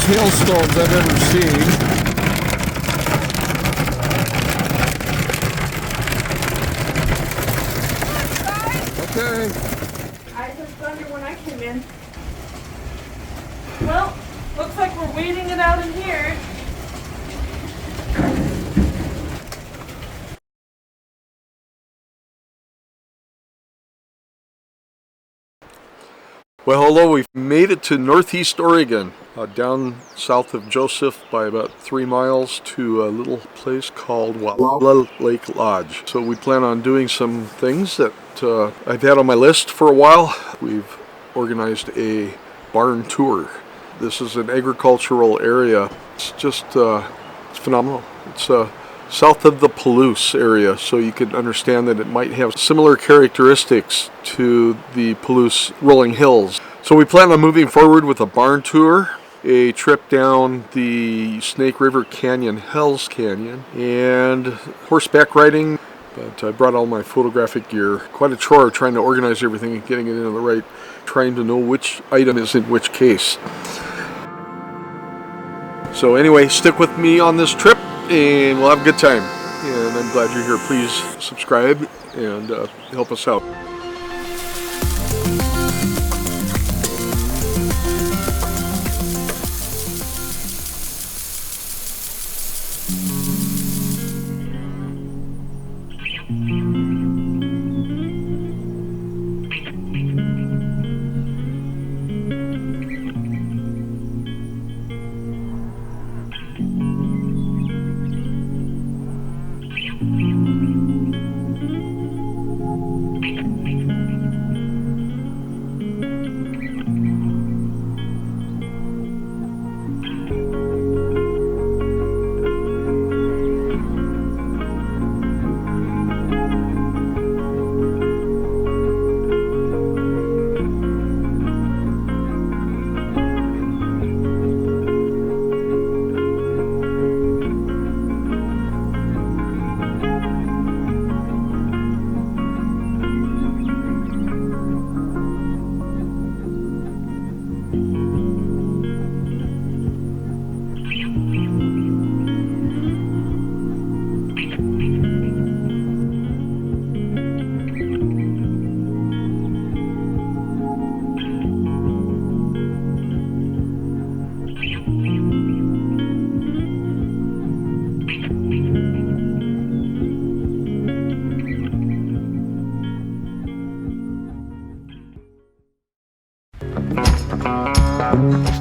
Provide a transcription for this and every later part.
hailstones I've ever seen. Okay. I heard thunder when I came in. Well, looks like we're waiting it out in here. Well, hello, we've made it to Northeast Oregon, down south of Joseph by about 3 miles to a little place called Wallowa Lake Lodge. So we plan on doing some things that I've had on my list for a while. We've organized a barn tour. This is an agricultural area. It's just it's phenomenal. It's south of the Palouse area, so you can understand that it might have similar characteristics to the Palouse rolling hills. So we plan on moving forward with a barn tour, a trip down the Snake River Canyon, Hell's Canyon, and horseback riding. But I brought all my photographic gear. Quite a chore trying to organize everything and getting it in the right, trying to know which item is in which case. So anyway, stick with me on this trip and we'll have a good time. And I'm glad you're here. Please subscribe and help us out.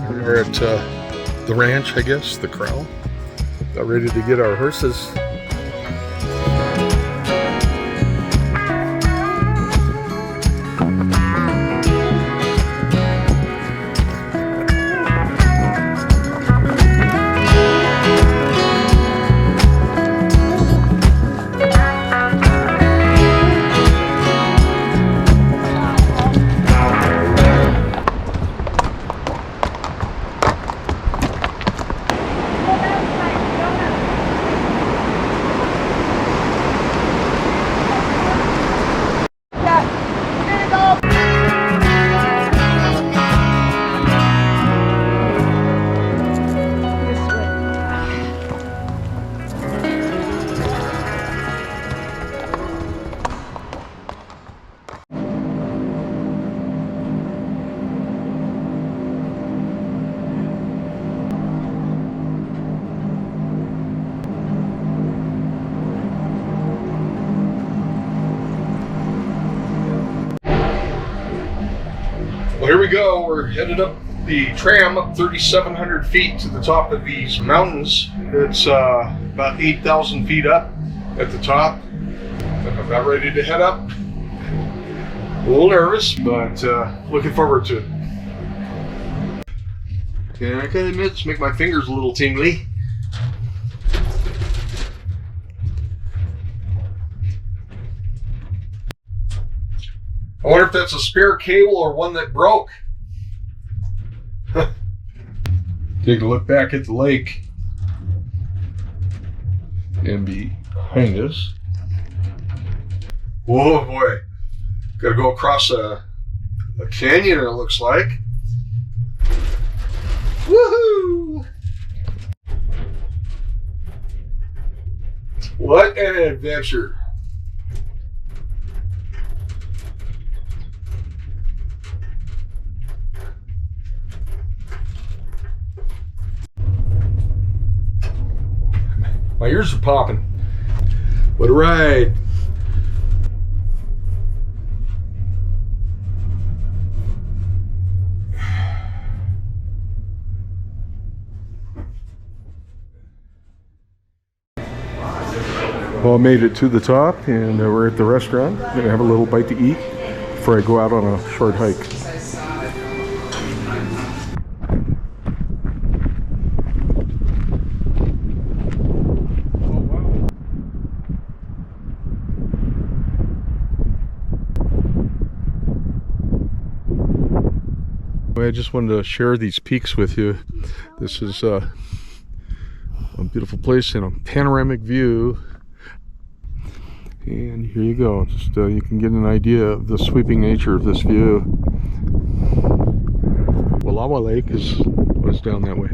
We're at the ranch, I guess, the corral. About ready to get our horses. Well, here we go. We're headed up the tram up 3,700 feet to the top of these mountains. It's about 8,000 feet up at the top. I'm about ready to head up. A little nervous, but looking forward to it. And I can admit, it's make my fingers a little tingly. I wonder if that's a spare cable or one that broke. Take a look back at the lake. And behind us. Whoa, boy. Gotta go across a canyon, it looks like. Woohoo! What an adventure. My ears are popping. What a ride. Well, I made it to the top, and we're at the restaurant. I'm gonna have a little bite to eat before I go out on a short hike. I just wanted to share these peaks with you. This is a beautiful place and a panoramic view. And here you go. Just you can get an idea of the sweeping nature of this view. Wallowa Lake was down that way.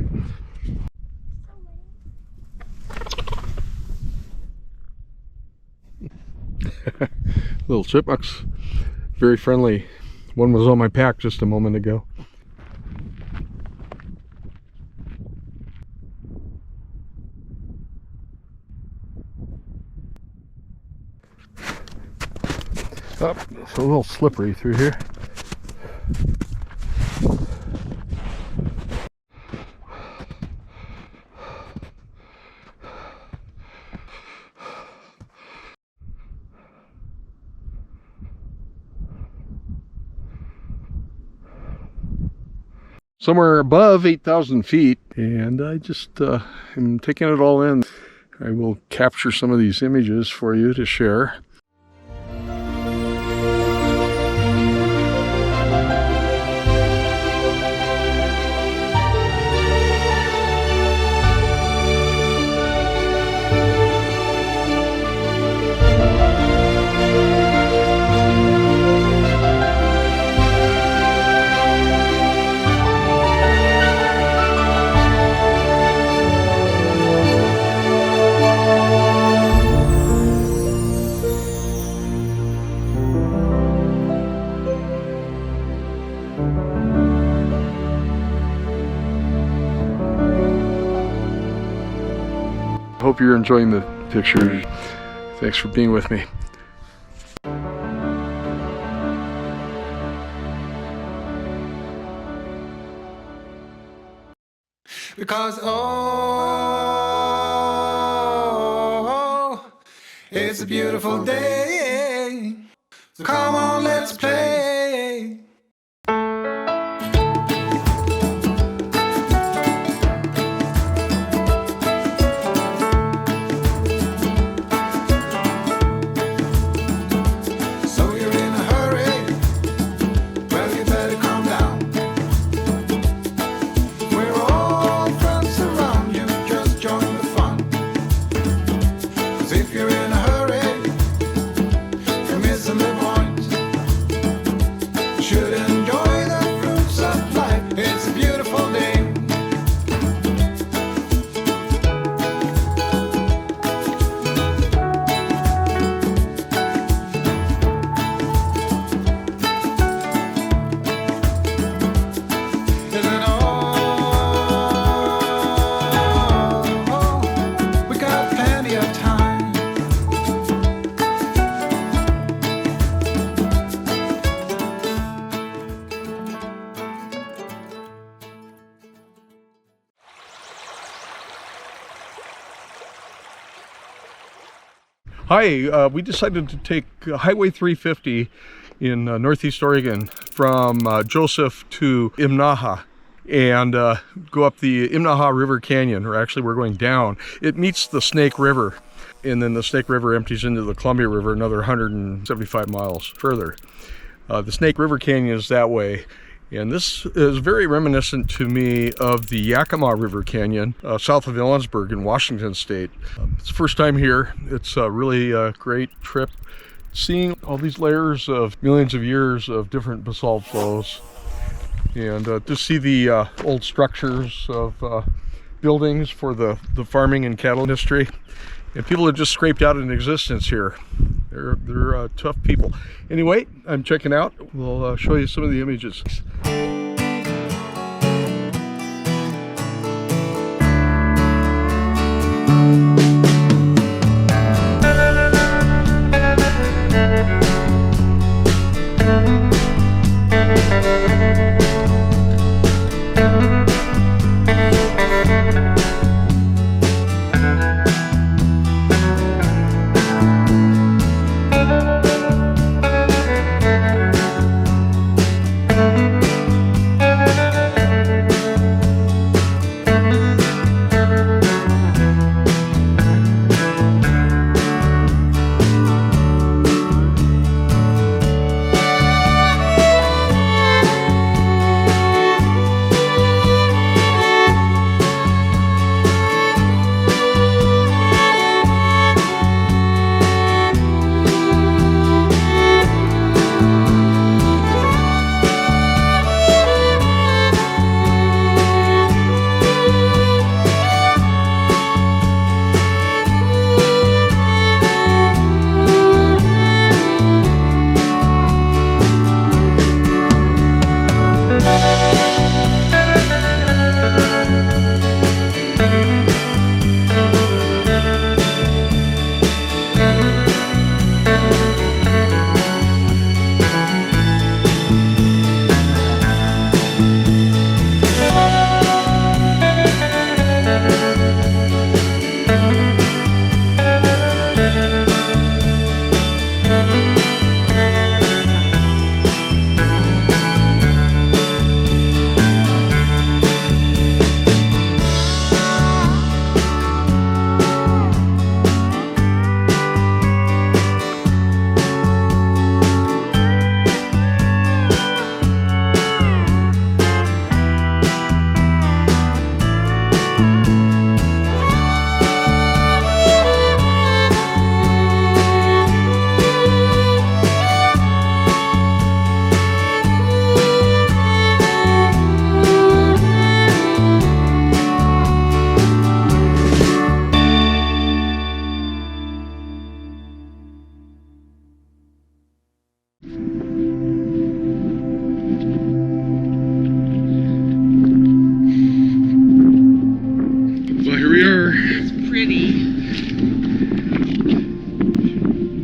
Little chipmunks, very friendly. One was on my pack just a moment ago. Oh, it's a little slippery through here. Somewhere above 8,000 feet, and I just am taking it all in. I will capture some of these images for you to share. Hope you're enjoying the pictures. Thanks for being with me. Because oh, it's a beautiful day. So come on, let's play. Hi, we decided to take Highway 350 in Northeast Oregon from Joseph to Imnaha and go up the Imnaha River Canyon, or actually we're going down. It meets the Snake River, and then the Snake River empties into the Columbia River another 175 miles further. The Snake River Canyon is that way. And this is very reminiscent to me of the Yakima River Canyon south of Ellensburg in Washington State. It's the first time here. It's a really great trip. Seeing all these layers of millions of years of different basalt flows, and to see the old structures of buildings for the farming and cattle industry, And people are just scraped out in existence here. They're tough people. Anyway, I'm checking out. We'll show you some of the images.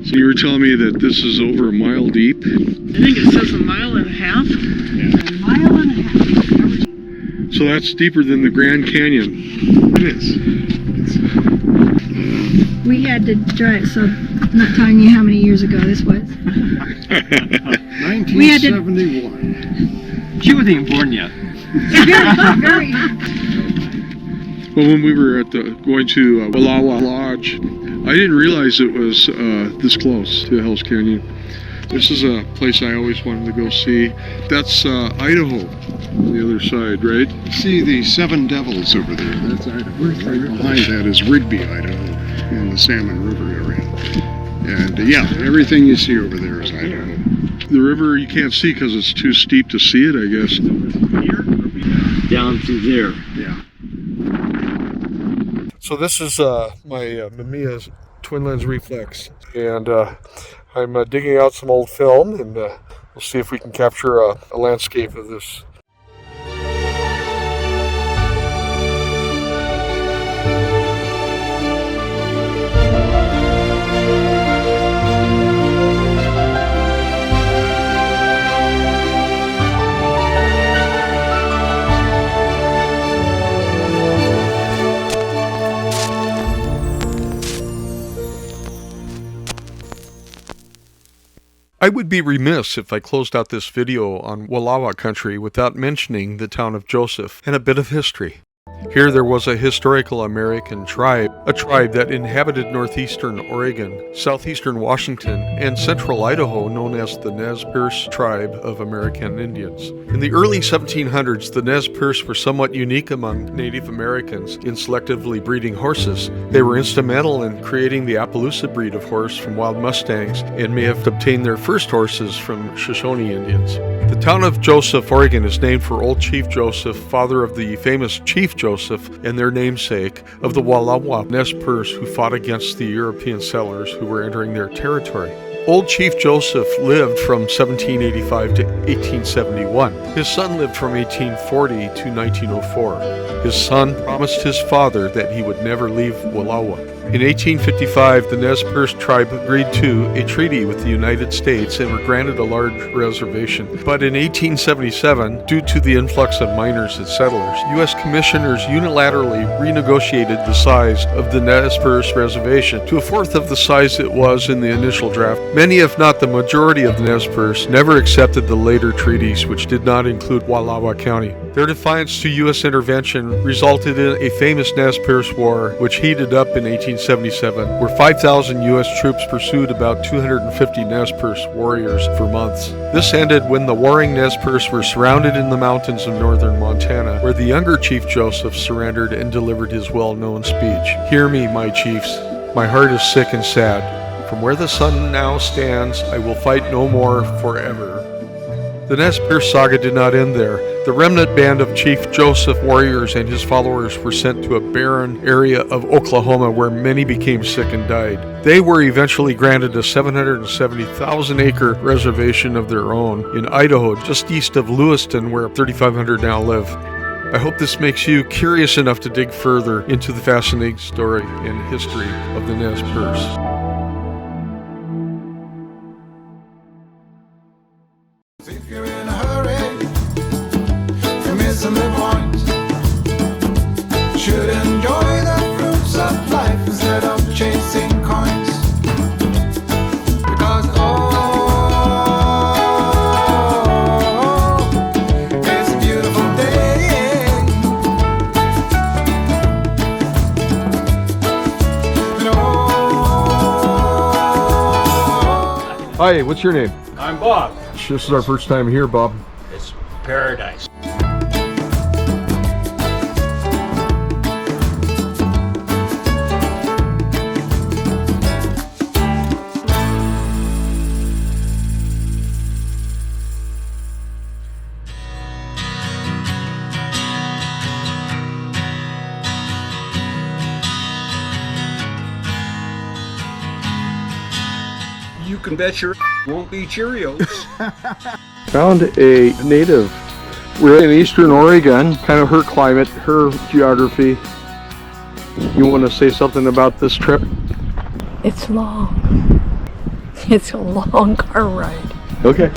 So you were telling me that this is over a mile deep? I think it says 1.5 miles. Yeah. 1.5 miles. So that's deeper than the Grand Canyon. It is. We had to drive, so I'm not telling you how many years ago this was. 1971. She wasn't even born yet. Very. Well, when we were at going to Wallowa Lodge, I didn't realize it was this close to Hell's Canyon. This is a place I always wanted to go see. That's Idaho on the other side, right? See the Seven Devils over there. That's Idaho. Right behind that is Rigby, Idaho, in the Salmon River area. And yeah, everything you see over there is Idaho. The river you can't see because it's too steep to see it, I guess. Down through there. Yeah. So this is my Mamiya twin lens reflex, and I'm digging out some old film, and we'll see if we can capture a landscape of this. I would be remiss if I closed out this video on Wallowa Country without mentioning the town of Joseph and a bit of history. Here there was a historical American tribe, a tribe that inhabited northeastern Oregon, southeastern Washington, and central Idaho, known as the Nez Perce Tribe of American Indians. In the early 1700s, the Nez Perce were somewhat unique among Native Americans in selectively breeding horses. They were instrumental in creating the Appaloosa breed of horse from wild mustangs and may have obtained their first horses from Shoshone Indians. The town of Joseph, Oregon is named for Old Chief Joseph, father of the famous Chief Joseph, Joseph and their namesake of the Wallowa Nez Perce, who fought against the European settlers who were entering their territory. Old Chief Joseph lived from 1785 to 1871. His son lived from 1840 to 1904. His son promised his father that he would never leave Wallowa. In 1855, the Nez Perce Tribe agreed to a treaty with the United States and were granted a large reservation. But in 1877, due to the influx of miners and settlers, U.S. commissioners unilaterally renegotiated the size of the Nez Perce reservation to a fourth of the size it was in the initial draft. Many, if not the majority of the Nez Perce, never accepted the later treaties, which did not include Wallowa County. Their defiance to U.S. intervention resulted in a famous Nez Perce War, which heated up in 1877, where 5,000 U.S. troops pursued about 250 Nez Perce warriors for months. This ended when the warring Nez Perce were surrounded in the mountains of northern Montana, where the younger Chief Joseph surrendered and delivered his well-known speech. "Hear me, my chiefs. My heart is sick and sad. From where the sun now stands, I will fight no more forever." The Nez Perce saga did not end there. The remnant band of Chief Joseph warriors and his followers were sent to a barren area of Oklahoma where many became sick and died. They were eventually granted a 770,000-acre reservation of their own in Idaho, just east of Lewiston, where 3,500 now live. I hope this makes you curious enough to dig further into the fascinating story and history of the Nez Perce. If you're in a hurry, you're missing the point. Should enjoy the fruits of life instead of chasing coins. Because it's a beautiful day. And Hi, what's your name? I'm Bob. This is our first time here, Bob. It's paradise. You can bet your won't be Cheerios. Found a native. We're in eastern Oregon, kind of her climate, her geography. You want to say something about this trip? It's long. It's a long car ride. Okay.